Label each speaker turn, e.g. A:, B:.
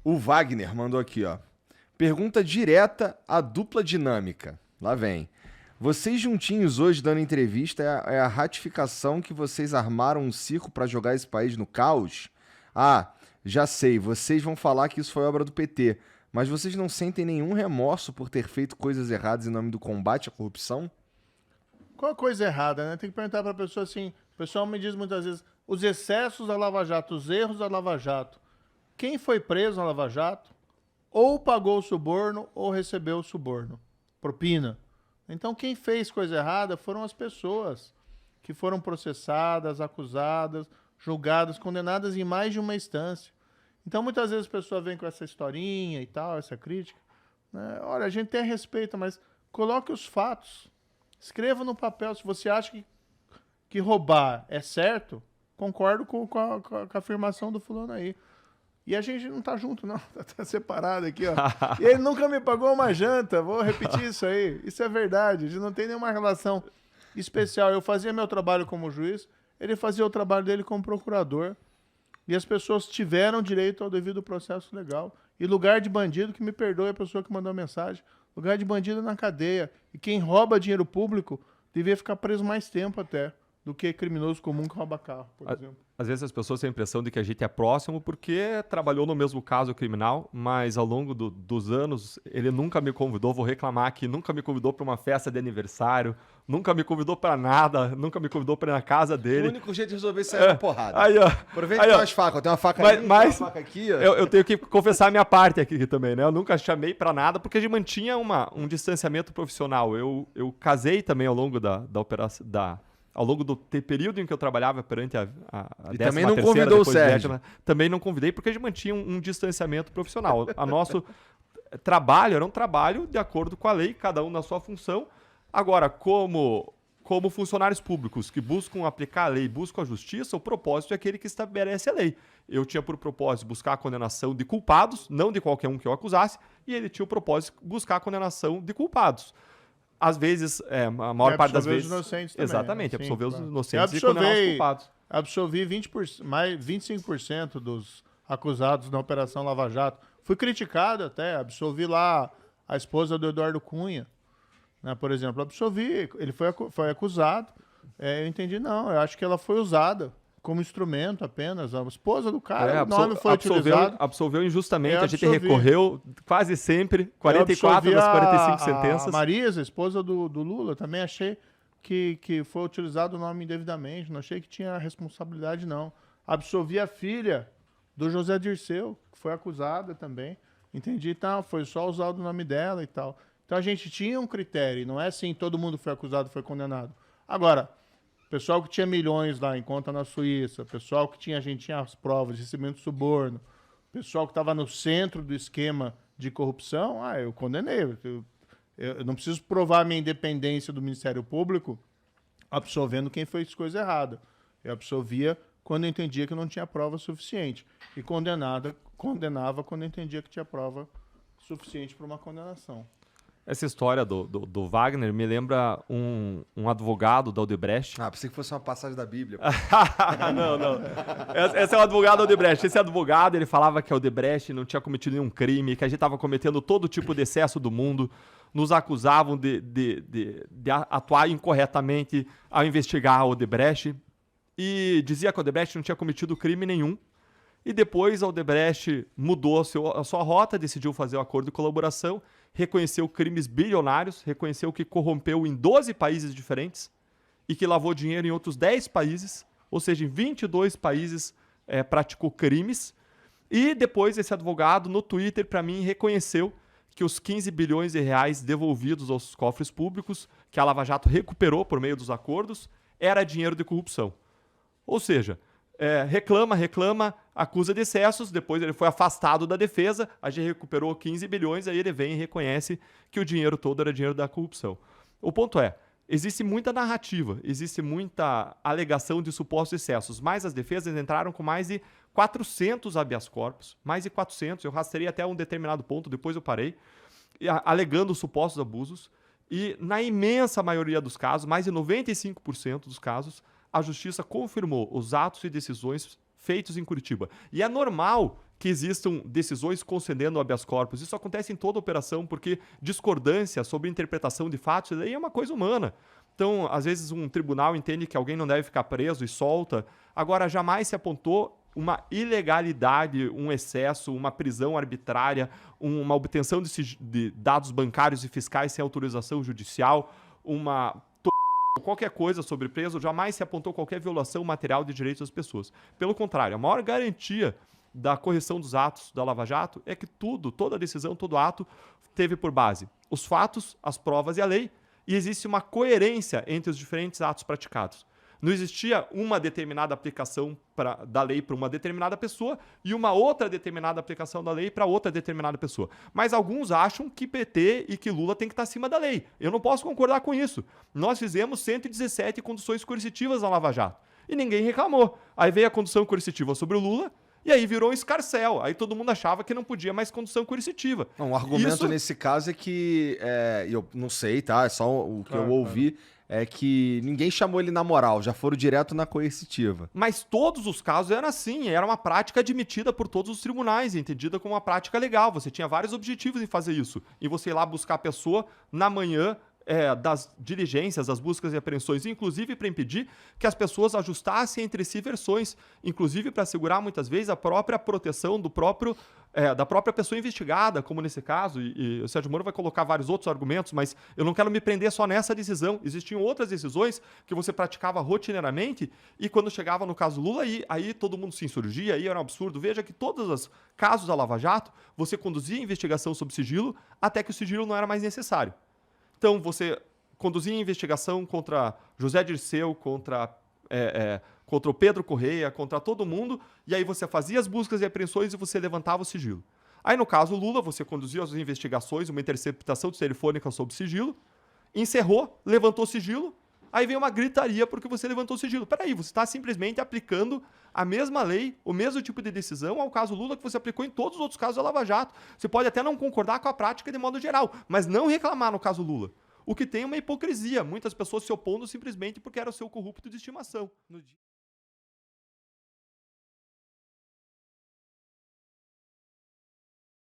A: O Wagner mandou aqui, ó. Pergunta direta à dupla dinâmica. Lá vem. Vocês juntinhos hoje dando entrevista é a ratificação que vocês armaram um circo pra jogar esse país no caos? Ah, já sei, vocês vão falar que isso foi obra do PT, mas vocês não sentem nenhum remorso por ter feito coisas erradas em nome do combate à corrupção?
B: Qual a coisa errada, né? Tem que perguntar pra pessoa assim. O pessoal me diz muitas vezes os excessos da Lava Jato, os erros da Lava Jato. Quem foi preso na Lava Jato ou pagou o suborno ou recebeu o suborno, propina. Então quem fez coisa errada foram as pessoas que foram processadas, acusadas, julgadas, condenadas em mais de uma instância. Então muitas vezes a pessoa vem com essa historinha e tal, essa crítica, né? Olha, a gente tem respeito, mas coloque os fatos. Escreva no papel. Se você acha que roubar é certo, concordo com a afirmação do fulano aí. E a gente não tá junto, não. Tá separado aqui, ó. E ele nunca me pagou uma janta. Vou repetir isso aí. Isso é verdade. A gente não tem nenhuma relação especial. Eu fazia meu trabalho como juiz, ele fazia o trabalho dele como procurador. E as pessoas tiveram direito ao devido processo legal. E lugar de bandido, que me perdoe a pessoa que mandou a mensagem, lugar de bandido na cadeia. E quem rouba dinheiro público devia ficar preso mais tempo até do que criminoso comum que rouba carro, por exemplo.
C: Às vezes as pessoas têm a impressão de que a gente é próximo porque trabalhou no mesmo caso criminal, mas ao longo dos anos ele nunca me convidou, vou reclamar aqui, nunca me convidou para uma festa de aniversário, nunca me convidou para nada, nunca me convidou para ir na casa dele.
A: O único jeito de resolver isso é na porrada.
C: Aí, ó.
A: Aproveita que tem umas facas, tem uma faca ali, tem uma faca aqui, ó.
C: Eu tenho que confessar a minha parte aqui também, né? Eu nunca chamei para nada porque a gente mantinha um distanciamento profissional. Eu casei também ao longo da operação, ao longo do período em que eu trabalhava perante a
A: e também não convidou o Sérgio.
C: Também não convidei porque a gente mantinha um distanciamento profissional. O nosso trabalho era um trabalho de acordo com a lei, cada um na sua função. Agora, como funcionários públicos que buscam aplicar a lei, buscam a justiça, o propósito é aquele que estabelece a lei. Eu tinha por propósito buscar a condenação de culpados, não de qualquer um que eu acusasse, e ele tinha o propósito de buscar a condenação de culpados. Às vezes, a maior parte das vezes...
B: Absolver os inocentes também.
C: Exatamente,
B: né?
C: absolver os
B: Claro.
C: inocentes e condenar os culpados.
B: Absolvi 25% dos acusados na Operação Lava Jato. Fui criticado até, absolvi lá a esposa do Eduardo Cunha, né, por exemplo. Absolvi, ele foi acusado. Eu entendi, não, eu acho que ela foi usada como instrumento apenas. A esposa do cara, o nome foi utilizado.
C: Absolveu injustamente, a gente recorreu quase sempre, 44 das 45 sentenças.
B: A Marisa, esposa do Lula, também achei que foi utilizado o nome indevidamente, não achei que tinha responsabilidade, não. Absolvi a filha do José Dirceu, que foi acusada também, entendi, então foi só usar o nome dela e tal. Então a gente tinha um critério, não é assim, todo mundo foi acusado, foi condenado. Agora, pessoal que tinha milhões lá em conta na Suíça, pessoal que a gente tinha as provas de recebimento de suborno, pessoal que estava no centro do esquema de corrupção, eu condenei. Eu não preciso provar a minha independência do Ministério Público absolvendo quem fez coisa errada. Eu absolvia quando eu entendia que não tinha prova suficiente. E condenava quando eu entendia que tinha prova suficiente para uma condenação.
C: Essa história do Wagner me lembra um advogado da Odebrecht.
A: Pensei que fosse uma passagem da Bíblia.
C: Não. Esse é o advogado da Odebrecht. Esse advogado, ele falava que a Odebrecht não tinha cometido nenhum crime, que a gente estava cometendo todo tipo de excesso do mundo. Nos acusavam de atuar incorretamente ao investigar a Odebrecht. E dizia que a Odebrecht não tinha cometido crime nenhum. E depois a Odebrecht mudou a sua rota, decidiu fazer um acordo de colaboração, reconheceu crimes bilionários, reconheceu que corrompeu em 12 países diferentes e que lavou dinheiro em outros 10 países, ou seja, em 22 países praticou crimes. E depois esse advogado, no Twitter, para mim, reconheceu que os 15 bilhões de reais devolvidos aos cofres públicos, que a Lava Jato recuperou por meio dos acordos, era dinheiro de corrupção. Ou seja, reclama, acusa de excessos, depois ele foi afastado da defesa, a gente recuperou 15 bilhões, aí ele vem e reconhece que o dinheiro todo era dinheiro da corrupção. O ponto é, existe muita narrativa, existe muita alegação de supostos excessos, mas as defesas entraram com mais de 400 habeas corpus, mais de 400, eu rastrei até um determinado ponto, depois eu parei, alegando supostos abusos, e na imensa maioria dos casos, mais de 95% dos casos, a Justiça confirmou os atos e decisões feitos em Curitiba. E é normal que existam decisões concedendo habeas corpus. Isso acontece em toda operação, porque discordância sobre interpretação de fatos, isso daí é uma coisa humana. Então, às vezes, um tribunal entende que alguém não deve ficar preso e solta. Agora, jamais se apontou uma ilegalidade, um excesso, uma prisão arbitrária, uma obtenção de dados bancários e fiscais sem autorização judicial, qualquer coisa sobre preso, jamais se apontou qualquer violação material de direitos das pessoas. Pelo contrário, a maior garantia da correção dos atos da Lava Jato é que toda decisão, todo ato teve por base os fatos, as provas e a lei, e existe uma coerência entre os diferentes atos praticados. Não existia uma determinada aplicação da lei para uma determinada pessoa e uma outra determinada aplicação da lei para outra determinada pessoa. Mas alguns acham que PT e que Lula tem que estar acima da lei. Eu não posso concordar com isso. Nós fizemos 117 conduções coercitivas na Lava Jato e ninguém reclamou. Aí veio a condução coercitiva sobre o Lula e aí virou um escarcéu. Aí todo mundo achava que não podia mais condução coercitiva.
A: Não, o argumento nesse caso é que, eu não sei, tá? É só o que eu ouvi, é que ninguém chamou ele na moral, já foram direto na coercitiva.
C: Mas todos os casos eram assim, era uma prática admitida por todos os tribunais, entendida como uma prática legal. Você tinha vários objetivos em fazer isso. E você ir lá buscar a pessoa na manhã das diligências, das buscas e apreensões, inclusive para impedir que as pessoas ajustassem entre si versões, inclusive para assegurar muitas vezes a própria proteção da própria pessoa investigada, como nesse caso, e o Sérgio Moro vai colocar vários outros argumentos, mas eu não quero me prender só nessa decisão. Existiam outras decisões que você praticava rotineiramente e quando chegava no caso Lula, aí todo mundo se insurgia, aí era um absurdo. Veja que todos os casos da Lava Jato, você conduzia a investigação sob sigilo até que o sigilo não era mais necessário. Então, você conduzia a investigação contra José Dirceu, contra o Pedro Correia, contra todo mundo, e aí você fazia as buscas e apreensões e você levantava o sigilo. Aí, no caso Lula, você conduzia as investigações, uma interceptação telefônica sob sigilo, encerrou, levantou o sigilo, aí vem uma gritaria porque você levantou o sigilo. Peraí, você está simplesmente aplicando a mesma lei, o mesmo tipo de decisão ao caso Lula que você aplicou em todos os outros casos da Lava Jato. Você pode até não concordar com a prática de modo geral, mas não reclamar no caso Lula. O que tem é uma hipocrisia, muitas pessoas se opondo simplesmente porque era o seu corrupto de estimação.